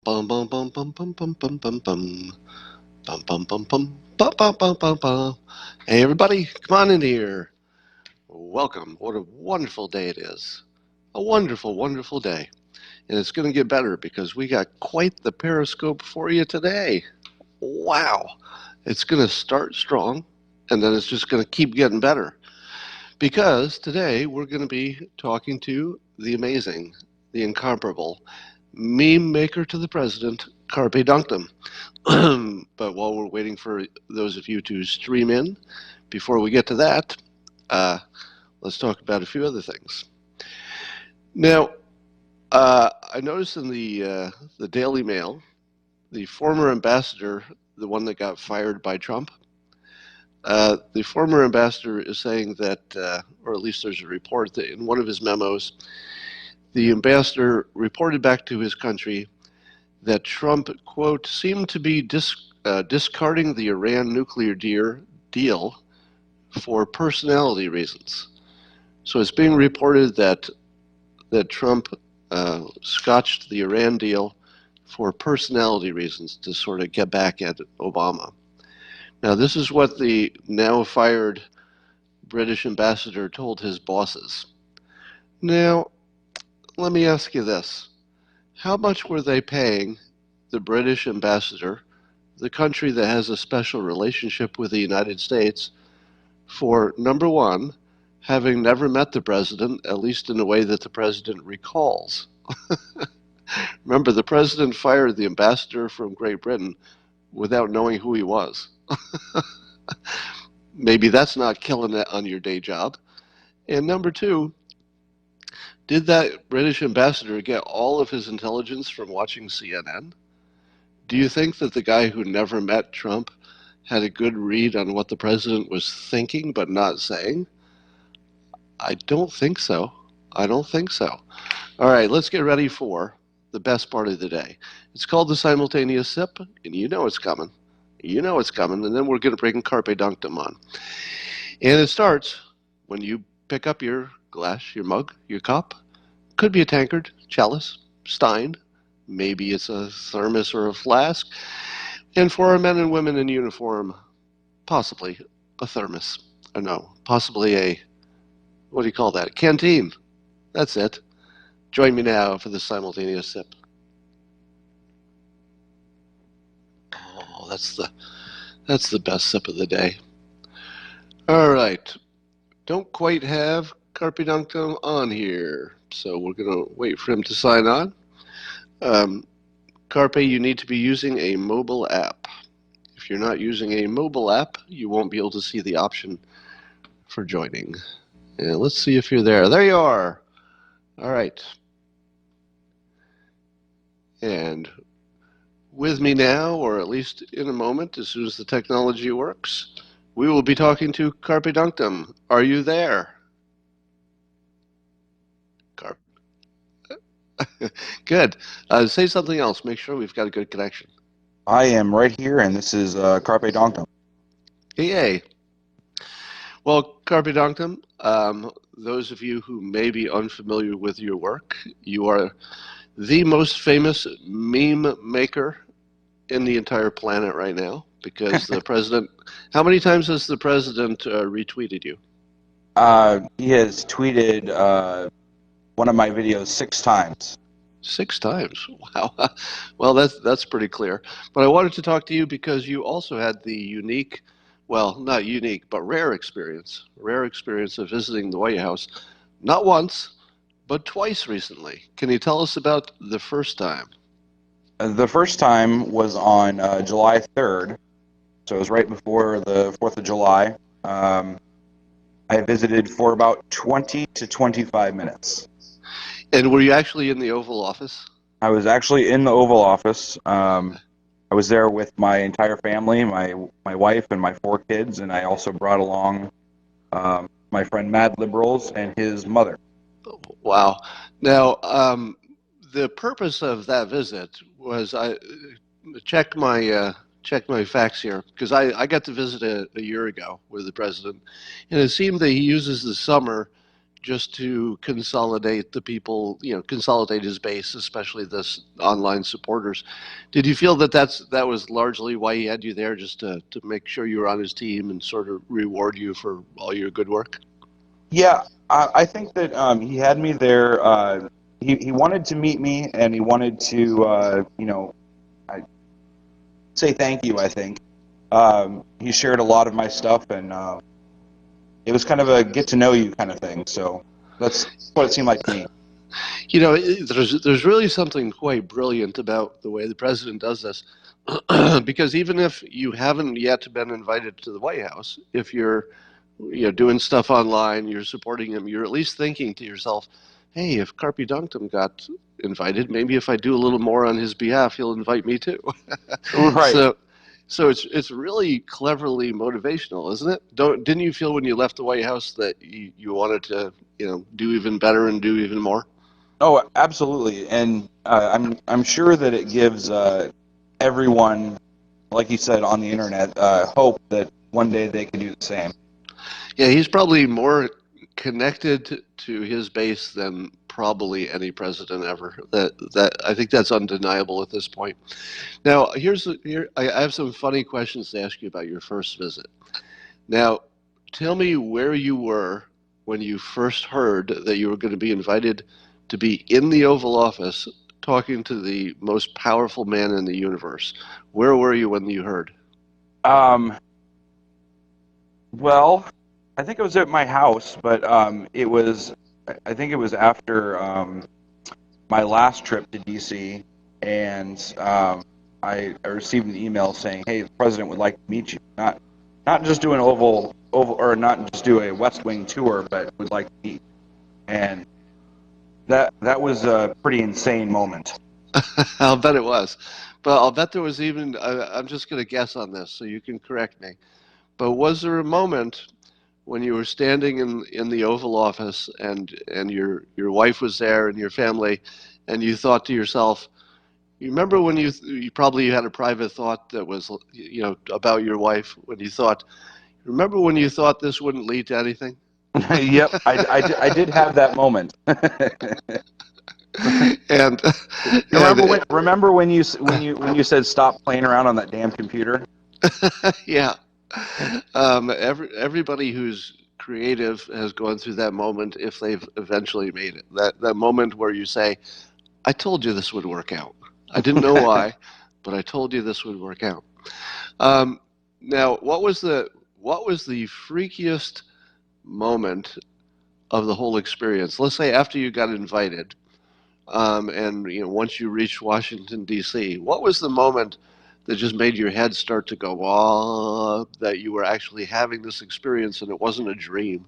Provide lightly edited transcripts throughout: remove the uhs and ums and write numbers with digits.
Bum bum bum bum bum bum bum bum bum. Bum bum bum bum bum bum bum bum bum. Hey everybody, come on in here. Welcome. What a wonderful day it is. A wonderful, wonderful day. And it's going to get better because we got quite the periscope for you today. Wow. It's going to start strong and then it's just going to keep getting better. Because today we're going to be talking to the amazing, the incomparable meme maker to the president, CarpeDonktum. But while we're waiting for those of you to stream in, before we get to that, let's talk about a few other things. Now, I noticed in the Daily Mail, the former ambassador, the one that got fired by Trump, the former ambassador is saying that, or at least there's a report that in one of his memos, the ambassador reported back to his country that Trump, quote, seemed to be discarding the Iran nuclear deal for personality reasons. So it's being reported that Trump scotched the Iran deal for personality reasons to sort of get back at Obama. Now, this is what the now fired British ambassador told his bosses. Now, let me ask you this. How much were they paying the British ambassador, the country that has a special relationship with the United States, for, number one, having never met the president, at least in a way that the president recalls? Remember, the president fired the ambassador from Great Britain without knowing who he was. Maybe that's not killing it on your day job. And number two, did that British ambassador get all of his intelligence from watching CNN? Do you think that the guy who never met Trump had a good read on what the president was thinking but not saying? I don't think so. I don't think so. All right, let's get ready for the best part of the day. It's called the simultaneous sip, and you know it's coming. You know it's coming, and then we're going to bring CarpeDonktum on. And it starts when you pick up your glass, your mug, your cup. Could be a tankard, chalice, stein. Maybe it's a thermos or a flask. And for our men and women in uniform, possibly a thermos. Or no, possibly a, what do you call that? A canteen. That's it. Join me now for the simultaneous sip. Oh, that's the best sip of the day. All right. Don't quite have CarpeDonktum on here, so we're going to wait for him to sign on. Carpe, you need to be using a mobile app. If you're not using a mobile app, you won't be able to see the option for joining. And let's see if you're there. There you are. All right. And with me now, or at least in a moment, as soon as the technology works, we will be talking to CarpeDonktum. Are you there? Carpe. Good. Say something else. Make sure we've got a good connection. I am right here, and this is CarpeDonktum. Yay. Well, CarpeDonktum, those of you who may be unfamiliar with your work, you are the most famous meme maker in the entire planet right now, because the president, how many times has the president retweeted you? He has tweeted one of my videos 6 times. 6 times. Wow. Well, that's pretty clear. But I wanted to talk to you because you also had the unique, well, not unique, but rare experience of visiting the White House, not once, but twice recently. Can you tell us about the first time? The first time was on July 3rd, so it was right before the 4th of July. I visited for about 20 to 25 minutes. And were you actually in the Oval Office? I was actually in the Oval Office. I was there with my entire family, my wife and my 4 kids, and I also brought along my friend Mad Liberals and his mother. Wow. Now, the purpose of that visit was I check my facts here, because I got to visit a year ago with the president, and it seemed that he uses the summer just to consolidate the people, consolidate his base, especially this online supporters. Did you feel that that was largely why he had you there, just to make sure you were on his team and sort of reward you for all your good work? Yeah, I think that he had me there. He wanted to meet me, and he wanted to, say thank you, I think. He shared a lot of my stuff, and it was kind of a get to know you kind of thing. So that's what it seemed like to me. There's really something quite brilliant about the way the president does this, because even if you haven't yet been invited to the White House, if you're doing stuff online, you're supporting him, you're at least thinking to yourself, hey, if CarpeDonktum got invited, maybe if I do a little more on his behalf, he'll invite me too. Right. so so it's really cleverly motivational, isn't it? Didn't you feel when you left the White House that you wanted to do even better and do even more? Oh, absolutely. And I'm sure that it gives everyone, like you said, on the internet, hope that one day they can do the same. Yeah, he's probably more connected to his base than probably any president ever. That I think that's undeniable at this point. Now, here I have some funny questions to ask you about your first visit. Now, tell me where you were when you first heard that you were going to be invited to be in the Oval Office talking to the most powerful man in the universe. Where were you when you heard? Um, well, I think it was at my house, but I think it was after my last trip to DC, and I received an email saying, "Hey, the president would like to meet you. Not just do an oval, or not just do a West Wing tour, but would like to meet." And that was a pretty insane moment. I'll bet it was. But I'll bet there was even, I'm just going to guess on this, so you can correct me. But was there a moment when you were standing in the Oval Office and your wife was there and your family, and you thought to yourself, you remember when you probably had a private thought that was about your wife when you thought, remember when you thought this wouldn't lead to anything? Yep, I did have that moment. and and Remember when you said stop playing around on that damn computer? yeah, everybody who's creative has gone through that moment if they've eventually made it. That moment where you say, "I told you this would work out. I didn't know why, but I told you this would work out." Um, Now, what was the freakiest moment of the whole experience? Let's say after you got invited, and once you reached Washington D.C., what was the moment that just made your head start to go, "Oh," that you were actually having this experience and it wasn't a dream?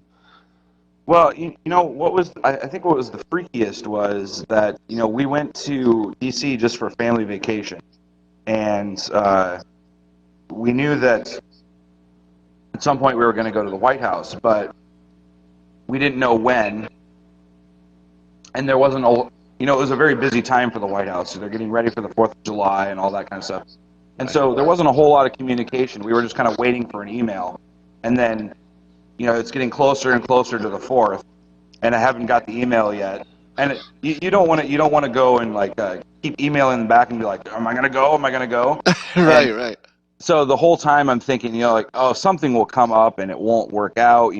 Well, you know what was I think what was the freakiest was that we went to DC just for family vacation, and we knew that at some point we were going to go to the White House, but we didn't know when, and there wasn't a it was a very busy time for the White House. So they're getting ready for the 4th of July and all that kind of stuff, and Right. so there wasn't a whole lot of communication. We were just kind of waiting for an email, and then it's getting closer and closer to the 4th, and I haven't got the email yet. And you don't want to go and like keep emailing them back and be like, am I gonna go? Am I gonna go? Right, And right. so the whole time I'm thinking, like, oh, something will come up and it won't work out.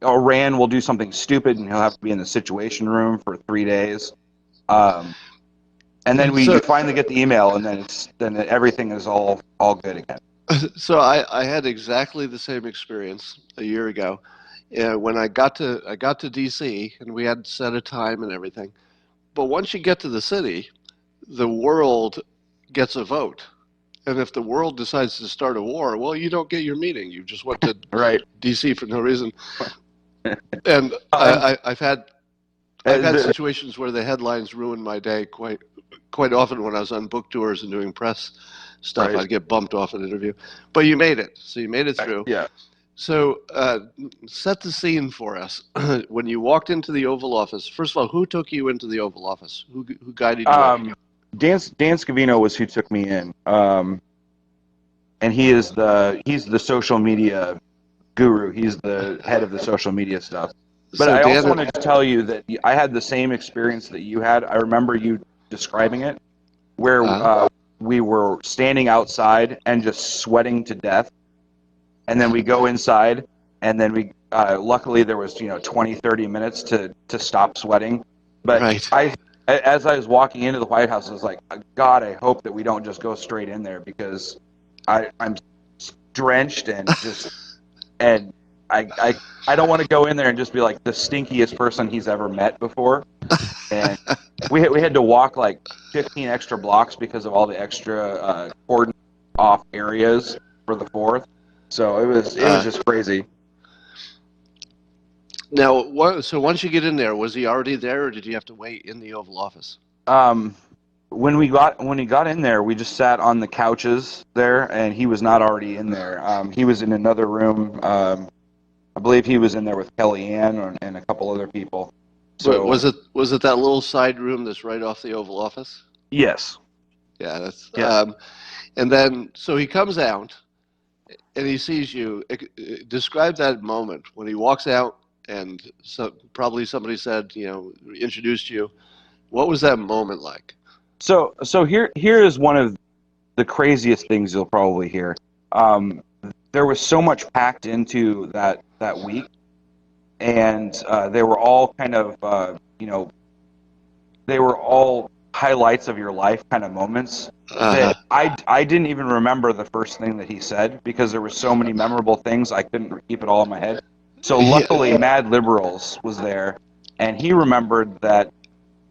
Or Rand will do something stupid and he'll have to be in the Situation Room for 3 days. Um, and then we So, finally get the email, and then everything is all good again. so I had exactly the same experience a year ago. When I got to DC and we had set a time and everything. But once you get to the city, the world gets a vote. And if the world decides to start a war, well, you don't get your meeting. You just went to Right. DC for no reason. And And I've had the, situations where the headlines ruined my day quite often when I was on book tours and doing press stuff. right. I'd get bumped off an interview, but you made it. So you made it through. Yeah. So set the scene for us. When you walked into the Oval Office, first of all, who took you into the Oval Office? Who guided you in? Dan Scavino was who took me in, and he's the social media guru. He's the head of the social media stuff. But So I also Dan, wanted to tell you that I had the same experience that you had. I remember you describing it, where we were standing outside and just sweating to death, and then we go inside, and then we luckily there was 20, 30 minutes to stop sweating. But right. as I was walking into the White House, I was like, God, I hope that we don't just go straight in there, because I'm drenched and I don't want to go in there and just be like the stinkiest person he's ever met before. And we had to walk like 15 extra blocks because of all the extra cordon off areas for the fourth. So it was just crazy. Now, so once you get in there, was he already there, or did you have to wait in the Oval Office? Um, when we got in there, we just sat on the couches there, and he was not already in there. He was in another room. I believe he was in there with Kellyanne and a couple other people. So Was it that little side room that's right off the Oval Office? yes, Yeah, that's. yes. And then so he comes out and he sees you. Describe that moment when he walks out and probably somebody said, introduced you. What was that moment like? So here is one of the craziest things you'll probably hear. There was so much packed into that week, and they were all kind of they were all highlights of your life kind of moments Uh that I didn't even remember the first thing that he said, because there were so many memorable things I couldn't keep it all in my head. So luckily, yeah. Mad Liberals was there, and he remembered that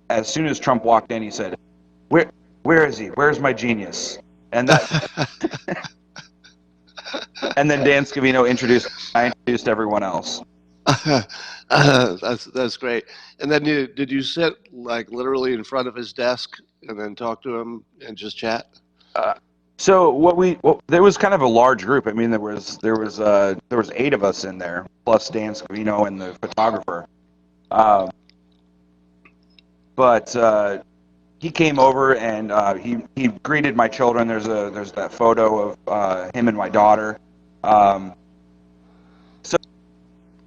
as soon as Trump walked in, he said, where is he? Where's my genius?" And then Dan Scavino introduced everyone else. That's great. And then did you sit like literally in front of his desk and then talk to him and just chat? Uh, so there was kind of a large group. I mean, there was 8 of us in there, plus Dan Scavino and the photographer. Um, but he came over and he greeted my children. There's that photo of him and my daughter. Um, so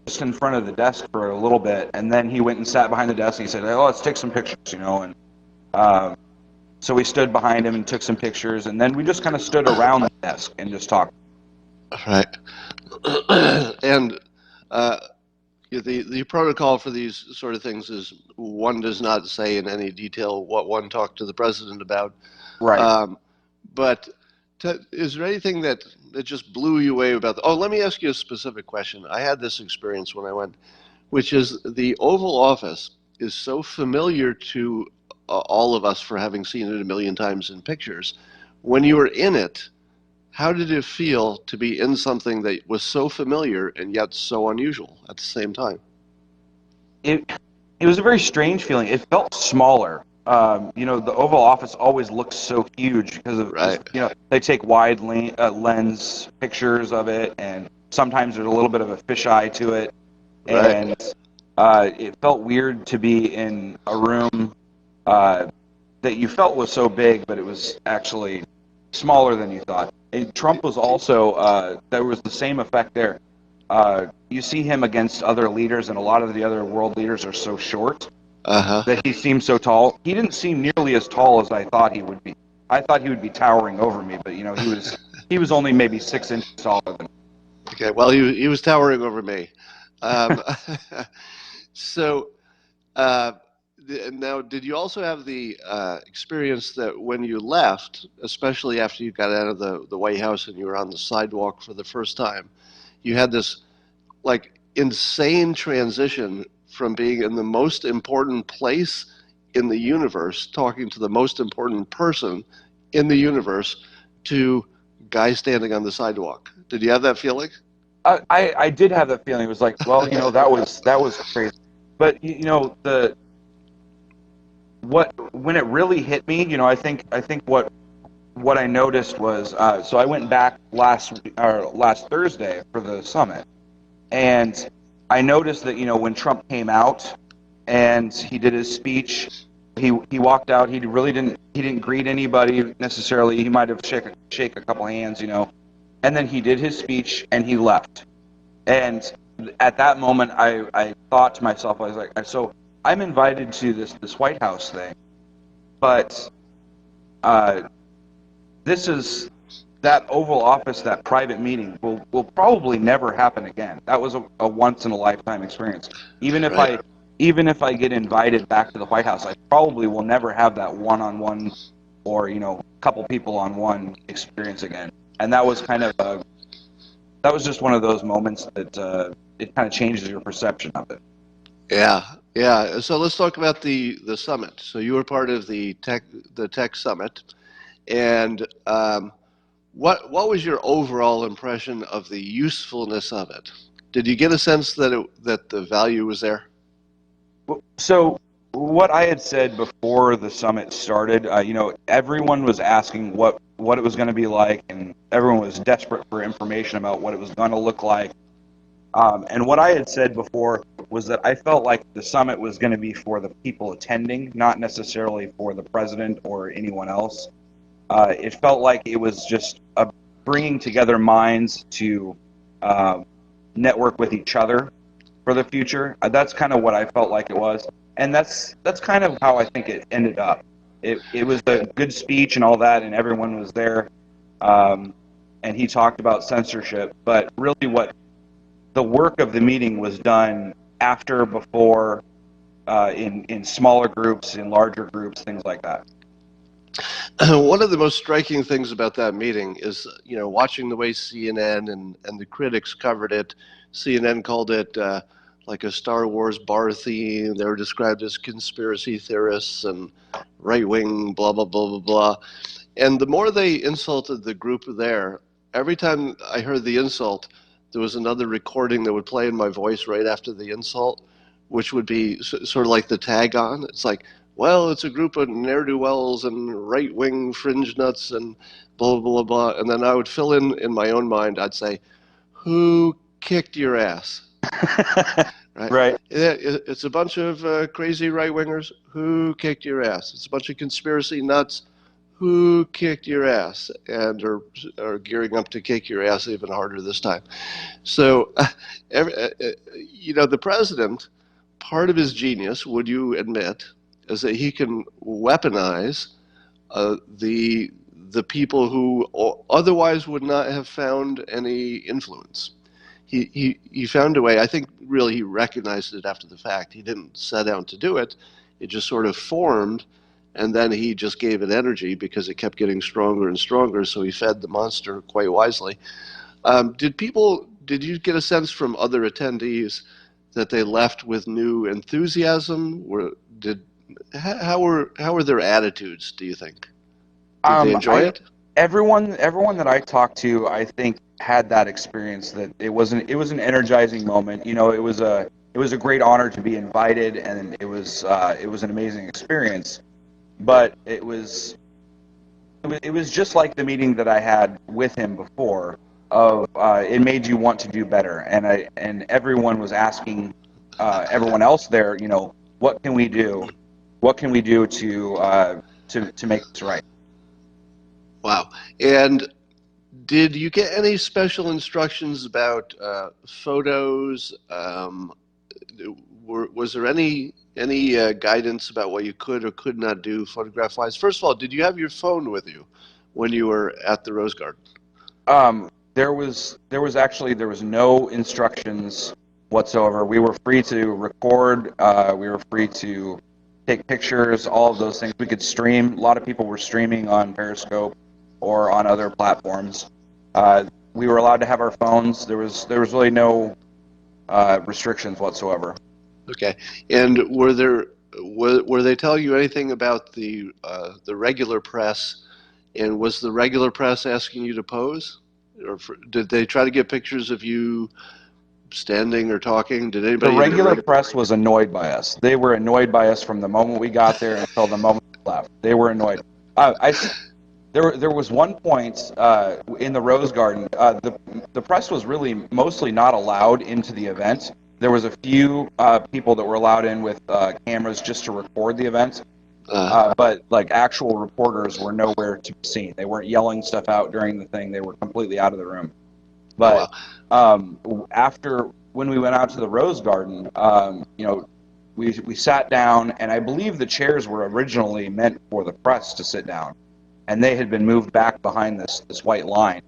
just in front of the desk for a little bit, and then he went and sat behind the desk. And he said, "Oh, let's take some pictures," and um, so we stood behind him and took some pictures, and then we just kind of stood around the desk and just talked. Right. And uh, the protocol for these sort of things is one does not say in any detail what one talked to the president about. Right. Um, but is there anything that just blew you away about oh, let me ask you a specific question. I had this experience when I went, which is the Oval Office is so familiar to all of us for having seen it a million times in pictures. When you were in it, how did it feel to be in something that was so familiar and yet so unusual at the same time? it it was a very strange feeling. It felt smaller. The Oval Office always looks so huge because Right, they take wide lens pictures of it, and sometimes there's a little bit of a fisheye to it, right. and it felt weird to be in a room that you felt was so big, but it was actually smaller than you thought. And Trump was also there was the same effect there. You see him against other leaders, and a lot of the other world leaders are so short Uh huh. that he seems so tall. He didn't seem nearly as tall as I thought he would be. I thought he would be towering over me, but he was only maybe 6 inches taller than me. Okay, well, he was towering over me. Um, so, uh, now, did you also have the experience that when you left, especially after you got out of the White House and you were on the sidewalk for the first time, you had this like insane transition from being in the most important place in the universe, talking to the most important person in the universe, to guy standing on the sidewalk? Did you have that feeling? I did have that feeling. It was like, well, that was crazy. But what when it really hit me, I think what I noticed was so I went back last Thursday for the summit, and I noticed that when Trump came out and he did his speech, he walked out. He didn't greet anybody necessarily. He might have shake a couple hands, and then he did his speech and he left. And at that moment, I thought to myself, I was like, so I'm invited to this White House thing, but this is that Oval Office, that private meeting will probably never happen again. That was a once in a lifetime experience. Even if Right. I get invited back to the White House, I probably will never have that one-on-one or couple people on one experience again. And that was that was just one of those moments that it kind of changes your perception of it. Yeah, yeah. So let's talk about the summit. So you were part of the tech summit, and what was your overall impression of the usefulness of it? Did you get a sense that the value was there? So what I had said before the summit started, everyone was asking what it was going to be like, and everyone was desperate for information about what it was going to look like. And what I had said before was that I felt like the summit was going to be for the people attending, not necessarily for the president or anyone else. It felt like it was just bringing together minds to uh, network with each other for the future. That's kind of what I felt like it was, and that's kind of how I think it ended up. It was a good speech and all that, and everyone was there, um, and he talked about censorship. But really, what the work of the meeting was done after, before, in smaller groups, in larger groups, things like that. One of the most striking things about that meeting is, watching the way CNN and the critics covered it. CNN called it like a Star Wars bar theme. They were described as conspiracy theorists and right wing, blah, blah, blah, blah, blah. And the more they insulted the group there, every time I heard the insult, there was another recording that would play in my voice right after the insult, which would be sort of like the tag on. It's like, well, it's a group of ne'er do wells and right wing fringe nuts and blah, blah, blah, blah. And then I would fill in my own mind, I'd say, who kicked your ass? Right? Right. It's a bunch of crazy right wingers. Who kicked your ass? It's a bunch of conspiracy nuts. Who kicked your ass and are gearing up to kick your ass even harder this time. So, the president, part of his genius, would you admit, is that he can weaponize the people who otherwise would not have found any influence. He found a way. I think really he recognized it after the fact. He didn't set out to do it. It just sort of formed, and then he just gave it energy because it kept getting stronger and stronger. So he fed the monster quite wisely. Did you get a sense from other attendees that they left with new enthusiasm? How were their attitudes, do you think? Did they enjoy I it? Everyone that I talked to, I think, had that experience that it was an energizing moment. It was a great honor to be invited, and it was an amazing experience. But it was just like the meeting that I had with him before. It made you want to do better, and everyone was asking everyone else there, what can we do? What can we do to make this right? Wow. And did you get any special instructions about photos? Was there any guidance about what you could or could not do photograph wise? First of all, did you have your phone with you when you were at the Rose Garden? There was no instructions whatsoever. We were free to record. We were free to take pictures. All of those things. We could stream. A lot of people were streaming on Periscope or on other platforms. We were allowed to have our phones. There was really no restrictions whatsoever. Okay. And were they telling you anything about the regular press? And was the regular press asking you to pose, or did they try to get pictures of you standing or talking? Did The anybody even regular rig? press was annoyed by us. They were annoyed by us from the moment we got there until the moment we left. They were annoyed. I There was one point in the Rose Garden. The press was really mostly not allowed into the event. There was a few people that were allowed in with cameras just to record the event, but like actual reporters were nowhere to be seen. They weren't yelling stuff out during the thing. They were completely out of the room. Oh But wow. after when we went out to the Rose Garden, we sat down, and I believe the chairs were originally meant for the press to sit down, and they had been moved back behind this white line.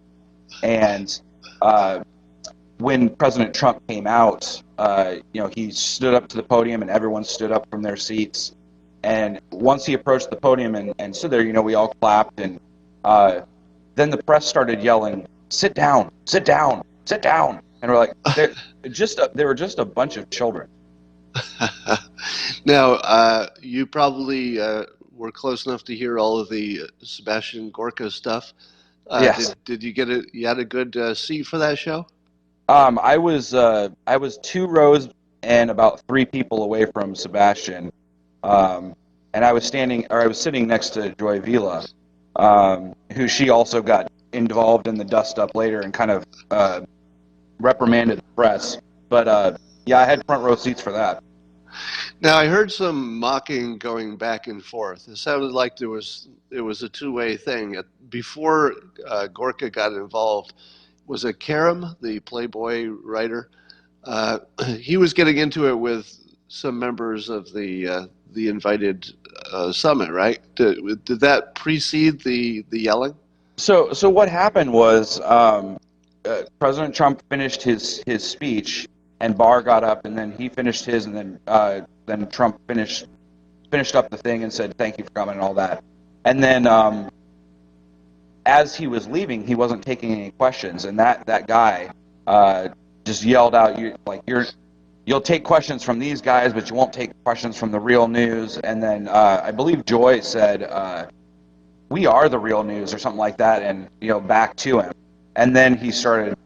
And when President Trump came out, he stood up to the podium, and everyone stood up from their seats. And once he approached the podium and stood there, we all clapped, and then the press started yelling, "Sit down, sit down, sit down!" And we're like, they were just a bunch of children. Now, you probably were close enough to hear all of the Sebastian Gorka stuff. Yes. Did you get it? You had a good seat for that show? I was 2 rows and about 3 people away from Sebastian, and I was sitting next to Joy Vila, who she also got involved in the dust up later and kind of reprimanded the press. But yeah, I had front row seats for that. Now, I heard some mocking going back and forth. It sounded like it was a two-way thing. Before Gorka got involved, was it Karam, the Playboy writer? He was getting into it with some members of the invited summit, right? Did that precede the yelling? So what happened was President Trump finished his speech, and Barr got up, and then he finished his, and then Trump finished up the thing and said thank you for coming and all that. And then as he was leaving, he wasn't taking any questions, and that guy just yelled out, You'll take questions from these guys, but you won't take questions from the real news." And then I believe Joy said, "We are the real news," or something like that, and back to him. And then he started.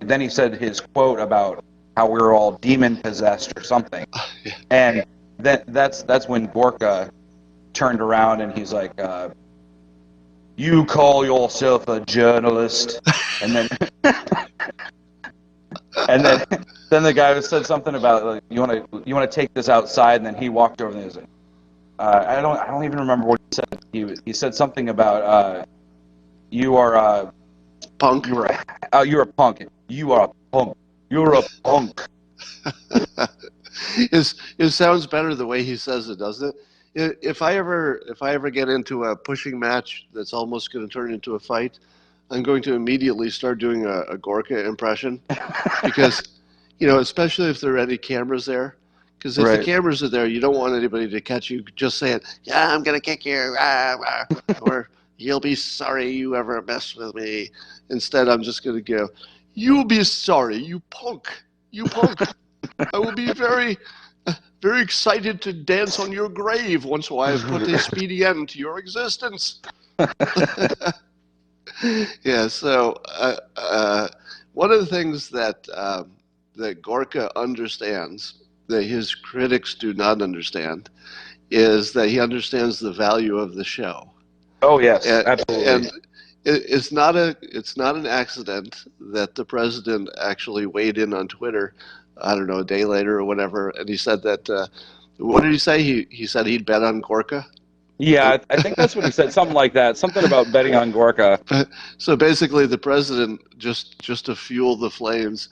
Then he said his quote about how we were all demon possessed or something. And that's when Gorka turned around and he's like, "You call yourself a journalist?" And then then the guy said something about, like, you want to take this outside, and then he walked over and he was like, I don't even remember what he said. He said something about you are a Punk. you're a punk. You are a punk. You're a punk. It sounds better the way he says it, doesn't it? If I ever get into a pushing match that's almost going to turn into a fight, I'm going to immediately start doing a Gorka impression, because, especially if there are any cameras there. Because if the Right. cameras are there, you don't want anybody to catch you just saying, "Yeah, I'm gonna kick you," or "You'll be sorry you ever messed with me." Instead, I'm just gonna go, "You'll be sorry, you punk, you punk. I will be very, very excited to dance on your grave once I've put a speedy end to your existence." Yeah. So one of the things that Gorka understands that his critics do not understand is that he understands the value of the show. Oh yes, And absolutely. it's not an accident that the president actually weighed in on Twitter, I don't know, a day later or whatever, and he said that. What did he say? He said he'd bet on Gorka. Yeah, I think that's what he said. Something like that. Something about betting on Gorka. So basically, the president, just to fuel the flames,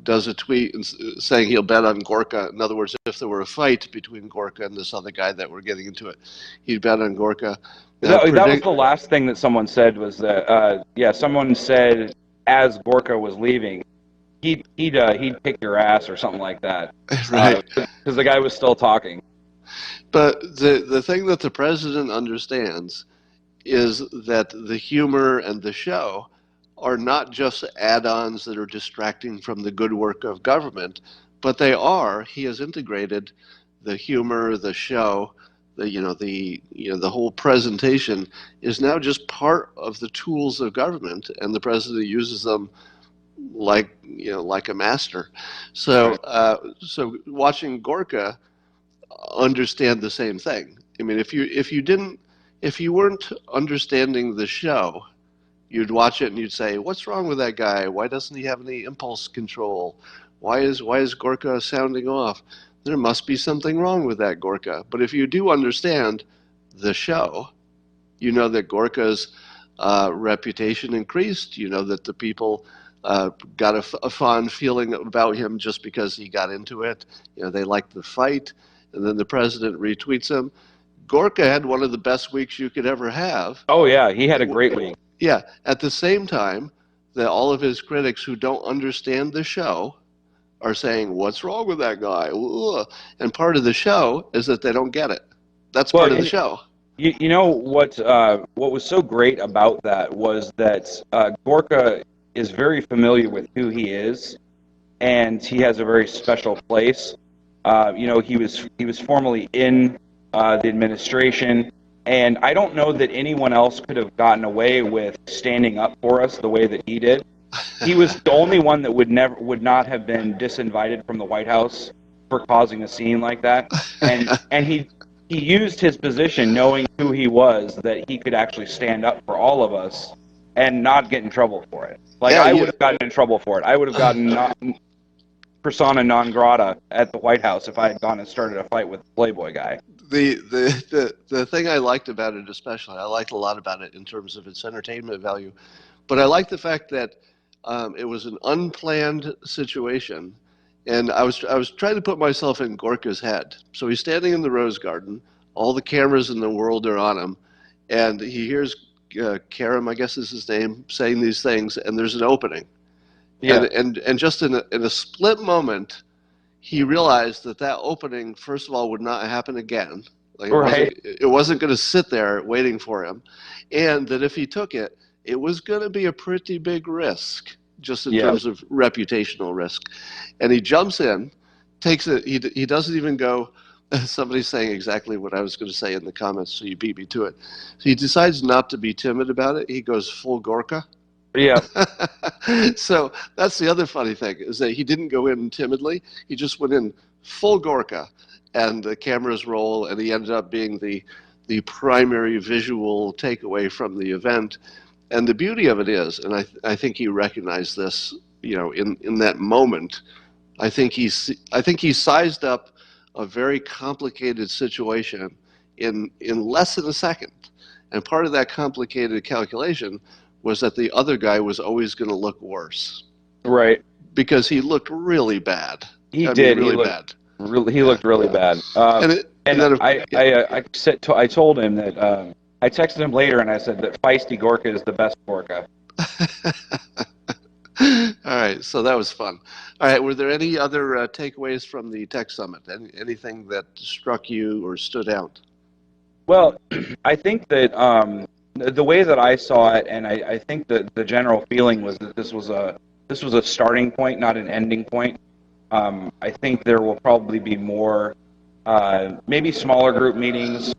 does a tweet saying he'll bet on Gorka. In other words, if there were a fight between Gorka and this other guy that were getting into it, he'd bet on Gorka. Now, That was the last thing that someone said, was that someone said as Gorka was leaving, he'd pick your ass or something like that, right. because the guy was still talking. But the thing that the president understands is that the humor and the show are not just add-ons that are distracting from the good work of government, but he has integrated the humor, the show, the whole presentation is now just part of the tools of government, and the president uses them like a master. So so watching Gorka understand the same thing. I mean, if you weren't understanding the show, you'd watch it and you'd say, "What's wrong with that guy? Why doesn't he have any impulse control? Why is Gorka sounding off? There must be something wrong with that Gorka." But if you do understand the show, you know that Gorka's reputation increased. You know that the people got a fond feeling about him just because he got into it. They liked the fight, and then the president retweets him. Gorka had one of the best weeks you could ever have. Oh yeah, he had a great week. Yeah, at the same time that all of his critics who don't understand the show are saying, "What's wrong with that guy?" And part of the show is that they don't get it. That's Well, part of the and show. you know what was so great about that was that Gorka is very familiar with who he is, and he has a very special place. He was formerly in the administration, and I don't know that anyone else could have gotten away with standing up for us the way that he did. He was the only one that would not have been disinvited from the White House for causing a scene like that, and he used his position, knowing who he was, that he could actually stand up for all of us and not get in trouble for it. Like Yeah, I would have gotten in trouble for it. I would have gotten not, persona non grata at the White House if I had gone and started a fight with the Playboy guy. The thing I liked about it, especially, I liked a lot about it in terms of its entertainment value, but I liked the fact that it was an unplanned situation, and I was trying to put myself in Gorka's head. So he's standing in the Rose Garden, all the cameras in the world are on him, and he hears Karam, I guess is his name, saying these things, and there's an opening, Yeah. and just in a split moment, he realized that that opening, first of all, would not happen again. Like Right. it wasn't going to sit there waiting for him, and that if he took it, it was going to be a pretty big risk, just in Yeah. terms of reputational risk. And he jumps in, takes it. He doesn't even go. Somebody's saying exactly what I was going to say in the comments, so you beat me to it. So he decides not to be timid about it. He goes full Gorka. Yeah. So that's the other funny thing is that he didn't go in timidly. He just went in full Gorka, and the cameras roll, and he ended up being the primary visual takeaway from the event. And the beauty of it is, and I think he recognized this, in that moment. I think he sized up a very complicated situation in less than a second. And part of that complicated calculation was that the other guy was always going to look worse Right. because he looked really bad. He I mean, did. really bad. He Yeah, looked really yeah. bad. And And then, yeah. I told him that I texted him later and I said that feisty Gorka is the best Gorka. All right, so that was fun. All right, were there any other takeaways from the tech summit? Anything that struck you or stood out? Well, I think that the way that I saw it, and I think that the general feeling was that this was a starting point, not an ending point. I think there will probably be more, maybe smaller group meetings,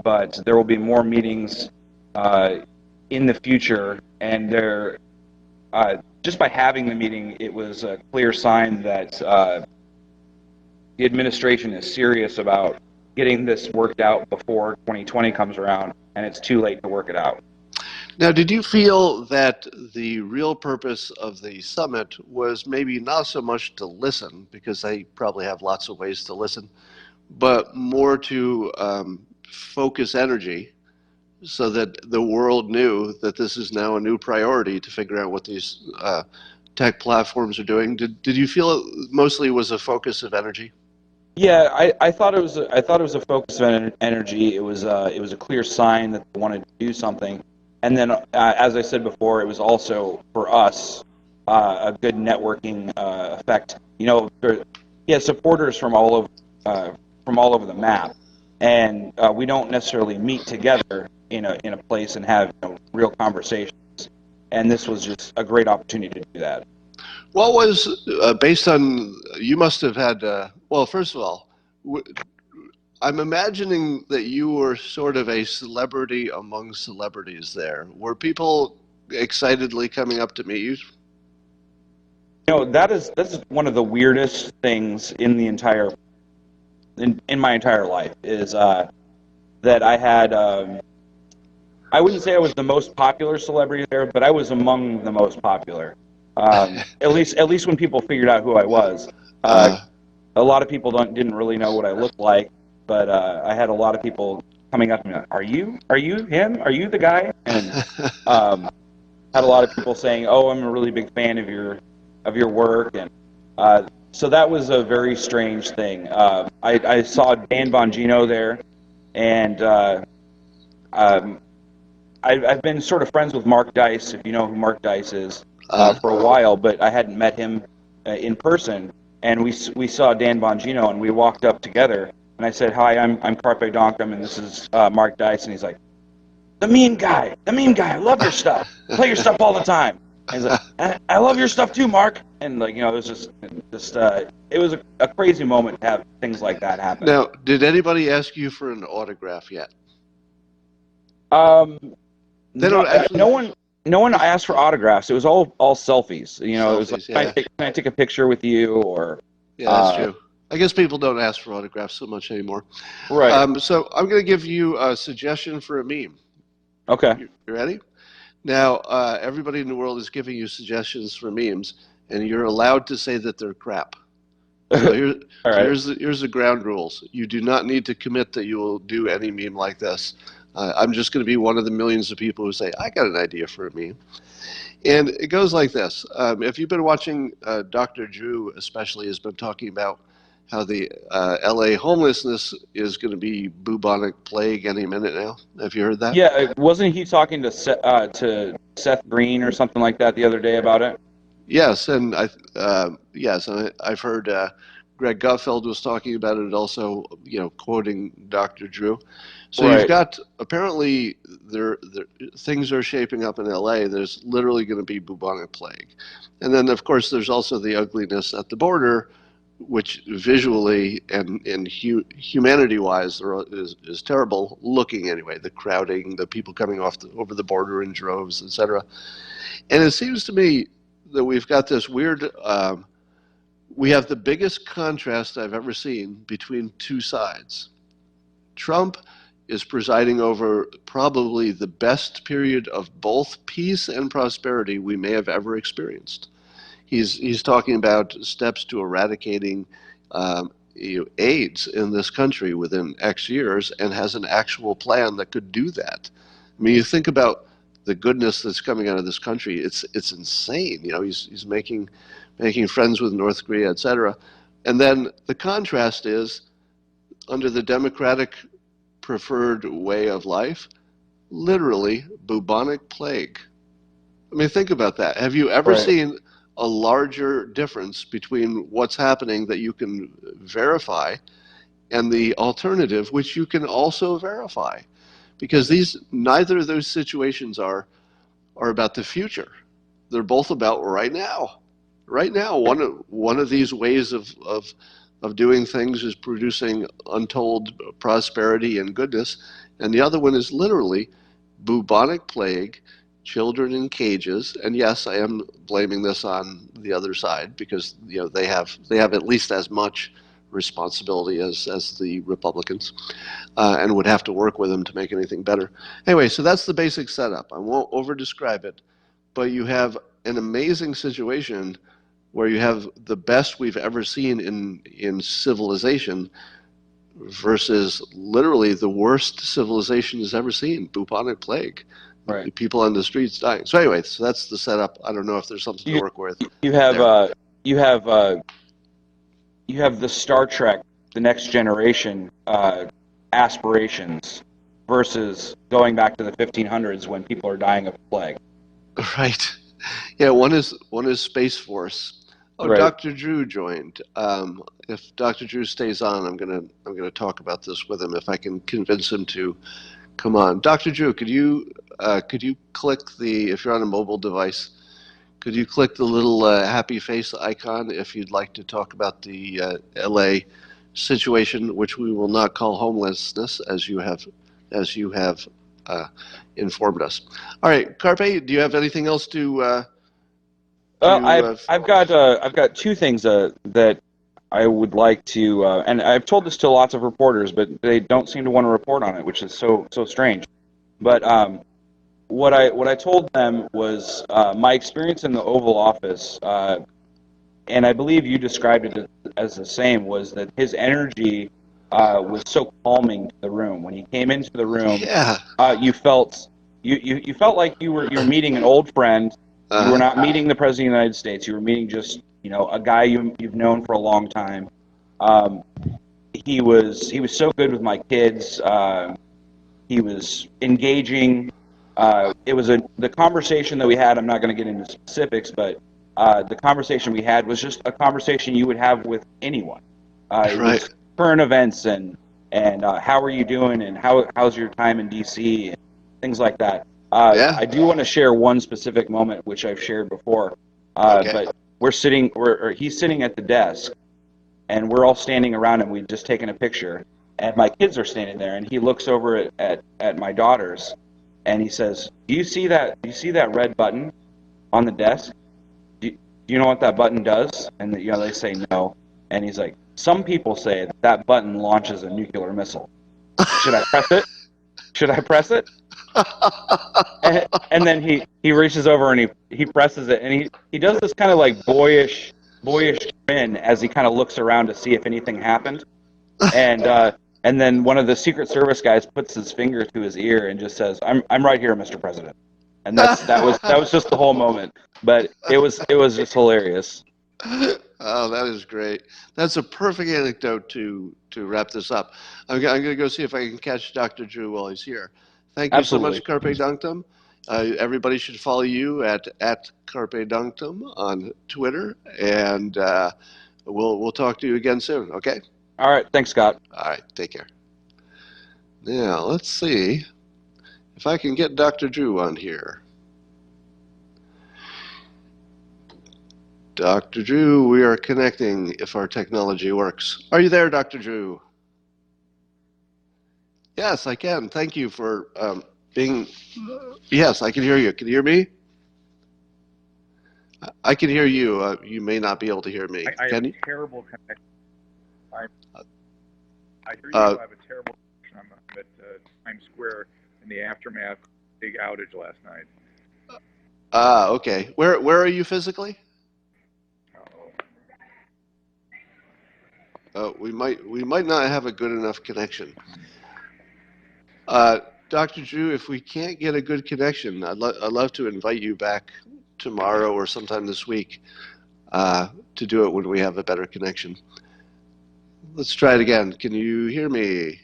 but there will be more meetings in the future. And just by having the meeting, it was a clear sign that the administration is serious about getting this worked out before 2020 comes around, and it's too late to work it out. Now, did you feel that the real purpose of the summit was maybe not so much to listen, because they probably have lots of ways to listen, but more to focus energy so that the world knew that this is now a new priority to figure out what these tech platforms are doing? Did you feel it mostly was a focus of energy? Yeah, I thought it was a focus of energy. It was a clear sign that they wanted to do something, and then as I said before, it was also for us a good networking effect. He has supporters from all over the map, and we don't necessarily meet together in a place and have real conversations. And this was just a great opportunity to do that. What was, based on, you must have had, well, first of all, I'm imagining that you were sort of a celebrity among celebrities there. Were people excitedly coming up to meet you? That's one of the weirdest things in my entire life is that I had. I wouldn't say I was the most popular celebrity there, but I was among the most popular. At least when people figured out who I was. Uh, A lot of people didn't really know what I looked like, but I had a lot of people coming up to me like, "Are you him? Are you the guy?" And had a lot of people saying, "Oh, I'm a really big fan of your work," and so that was a very strange thing. I saw Dan Bongino there, and um, I've been sort of friends with Mark Dice, if you know who Mark Dice is, Uh, for a while, but I hadn't met him in person. And we saw Dan Bongino, and we walked up together, and I said, "Hi, I'm CarpeDonktum, and this is Mark Dice," and he's like, "The meme guy, the meme guy. I love your stuff. Play your stuff all the time." And he's like, I love your stuff too, Mark." And like, it was just it was a crazy moment to have things like that happen. now, did anybody ask you for an autograph yet? Um, They no, don't actually. no one asked for autographs. It was all selfies. It was like, Selfies, yeah. can I take a picture with you, or Yeah, that's uh, true. I guess people don't ask for autographs so much anymore. right? So I'm going to give you a suggestion for a meme. Okay. You ready? Now, everybody in the world is giving you suggestions for memes, and you're allowed to say that they're crap. So here, All so right. here's the ground rules. You do not need to commit that you will do any meme like this. I'm just going to be one of the millions of people who say, I got an idea for a meme. And it goes like this. If you've been watching, Dr. Drew especially has been talking about how the LA homelessness is going to be bubonic plague any minute now. Have you heard that? Yeah, wasn't he talking to Seth Green or something like that the other day about it? Yes, and I've heard Greg Gutfeld was talking about it also, quoting Dr. Drew. So you've Right. got apparently there things are shaping up in LA. There's literally going to be bubonic plague, and then of course there's also the ugliness at the border, which visually and humanity-wise is terrible looking anyway. The crowding, the people coming over the border in droves, etc. And it seems to me that we've got this weird. We have the biggest contrast I've ever seen between two sides. Trump is presiding over probably the best period of both peace and prosperity we may have ever experienced. He's talking about steps to eradicating AIDS in this country within X years, and has an actual plan that could do that. I mean, you think about the goodness that's coming out of this country. It's insane. He's making friends with North Korea, etc. And then the contrast is under the Democratic preferred way of life, literally bubonic plague. I mean, think about that. Have you ever Right. seen a larger difference between what's happening that you can verify and the alternative, which you can also verify? Because neither of those situations are about the future. They're both about right now. Right now, one of these ways of doing things is producing untold prosperity and goodness, and the other one is literally bubonic plague, children in cages. And yes, I am blaming this on the other side because they have at least as much responsibility as the Republicans, and would have to work with them to make anything better. Anyway, so that's the basic setup. I won't over describe it, but you have an amazing situation where you have the best we've ever seen in civilization versus literally the worst civilization has ever seen, bubonic plague. Right. People on the streets dying. So anyway, so that's the setup. I don't know if there's something to You work with you have there. you have you have the Star Trek, the Next Generation aspirations versus going back to the 1500s when people are dying of plague. Right. Yeah, one is Space Force. Oh, Right. Dr. Drew joined. If Dr. Drew stays on, I'm gonna talk about this with him if I can convince him to come on. Dr. Drew, could you click if you're on a mobile device, could you click the little happy face icon if you'd like to talk about the LA situation, which we will not call homelessness, as you have uh, informed us. All right, Carpe, do you have anything else to Well, to? I've got two things that I would like to, and I've told this to lots of reporters, but they don't seem to want to report on it, which is so strange. But what I told them was my experience in the Oval Office, and I believe you described it as the same, was that his energy was so calming to the room. When he came into the room, Yeah, you felt you felt like you were meeting an old friend. You were not meeting the president of the United States. You were meeting just a guy you've known for a long time. Um, he was so good with my kids. He was engaging. It was the conversation that we had. I'm not going to get into specifics, but the conversation we had was just a conversation you would have with anyone. It Right. was current events and how are you doing and how's your time in D.C. and things like that. Yeah. I do want to share one specific moment which I've shared before, Okay. but he's sitting at the desk and we're all standing around him. We've just taken a picture, and my kids are standing there, and he looks over at my daughters, and he says, "Do you see that? Do you see that red button on the desk? Do you know what that button does?" And they say no, and he's like, "Some people say that button launches a nuclear missile. Should I press it? Should I press it?" And then he reaches over and he presses it, and he does this kind of like boyish grin as he kind of looks around to see if anything happened. And then one of the Secret Service guys puts his finger to his ear and just says, "I'm right here, Mr. President." And that was just the whole moment. But it was just hilarious. Oh, that is great. That's a perfect anecdote to wrap this up. I'm going to go see if I can catch Dr. Drew while he's here. Thank you so Absolutely. much, CarpeDonktum. Everybody should follow you at CarpeDonktum on Twitter, and we'll talk to you again soon. Okay. All right. Thanks, Scott. All right. Take care. Now let's see if I can get Dr. Drew on here. Dr. Drew, we are connecting if our technology works. Are you there, Dr. Drew? Yes, I can. Thank you for being. Yes, I can hear you. Can you hear me? I can hear you. You may not be able to hear me. I have Can a you? terrible connection. I hear you. Uh, I have a terrible connection. I'm at Times Square in the aftermath of the big outage last night. Okay. Where are you physically? We might not have a good enough connection. Dr. Drew, if we can't get a good connection, I'd love to invite you back tomorrow or sometime this week to do it when we have a better connection. Let's try it again. Can you hear me?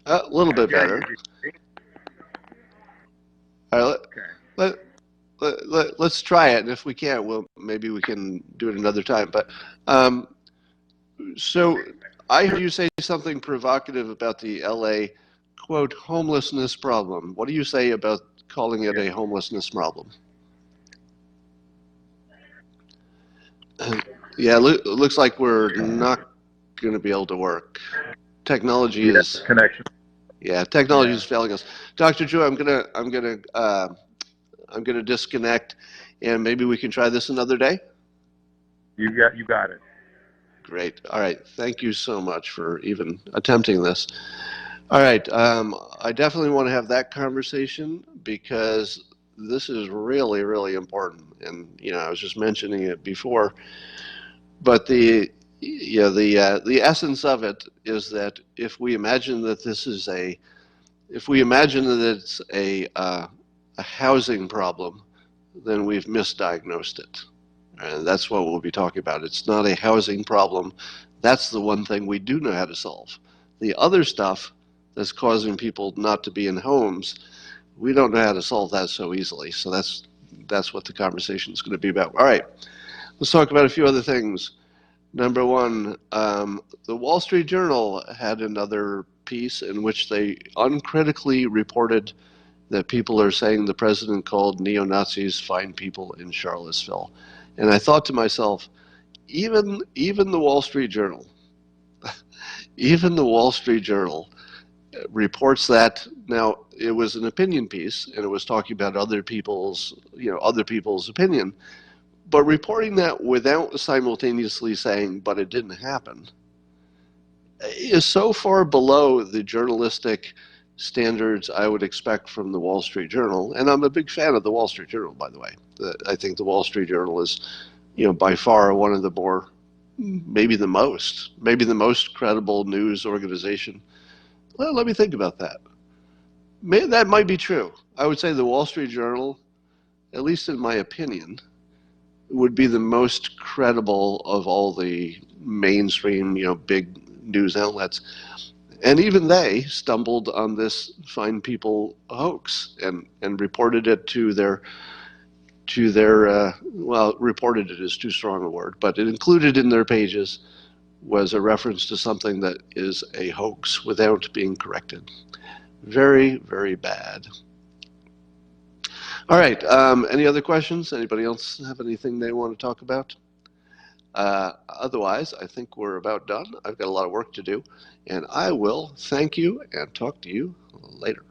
A little bit better. All right, let's try it, and if we can't, maybe we can do it another time. But so I heard you say something provocative about the LA quote homelessness problem. What do you say about calling it a homelessness problem? Yeah, it looks like we're not going to be able to work. Technology is connection. Yeah, technology is failing us. Dr. Drew, I'm gonna disconnect, and maybe we can try this another day. You got it. Great. All right. Thank you so much for even attempting this. All right. I definitely want to have that conversation because this is really, really important. And I was just mentioning it before, but the essence of it is that if we imagine that it's a housing problem, then we've misdiagnosed it. And that's what we'll be talking about. It's not a housing problem. That's the one thing we do know how to solve. The other stuff that's causing people not to be in homes, we don't know how to solve that so easily. So that's what the conversation is going to be about. All right, let's talk about a few other things. Number one, the Wall Street Journal had another piece in which they uncritically reported that people are saying the president called neo-Nazis fine people in Charlottesville. And I thought to myself, even the Wall Street Journal, even the Wall Street Journal reports that. Now, it was an opinion piece, and it was talking about other people's opinion, but reporting that without simultaneously saying, but it didn't happen, is so far below the journalistic standards I would expect from the Wall Street Journal. And I'm a big fan of the Wall Street Journal, by the way. I think the Wall Street Journal is, by far one of the more, maybe the most credible news organization. Well, let me think about that. That might be true. I would say the Wall Street Journal, at least in my opinion, would be the most credible of all the mainstream, big news outlets. And even they stumbled on this fine people hoax and reported it to their well, reported it is too strong a word, but it included in their pages was a reference to something that is a hoax without being corrected. Very, very bad. All right. Any other questions? Anybody else have anything they want to talk about? Otherwise, I think we're about done. I've got a lot of work to do, and I will thank you and talk to you later.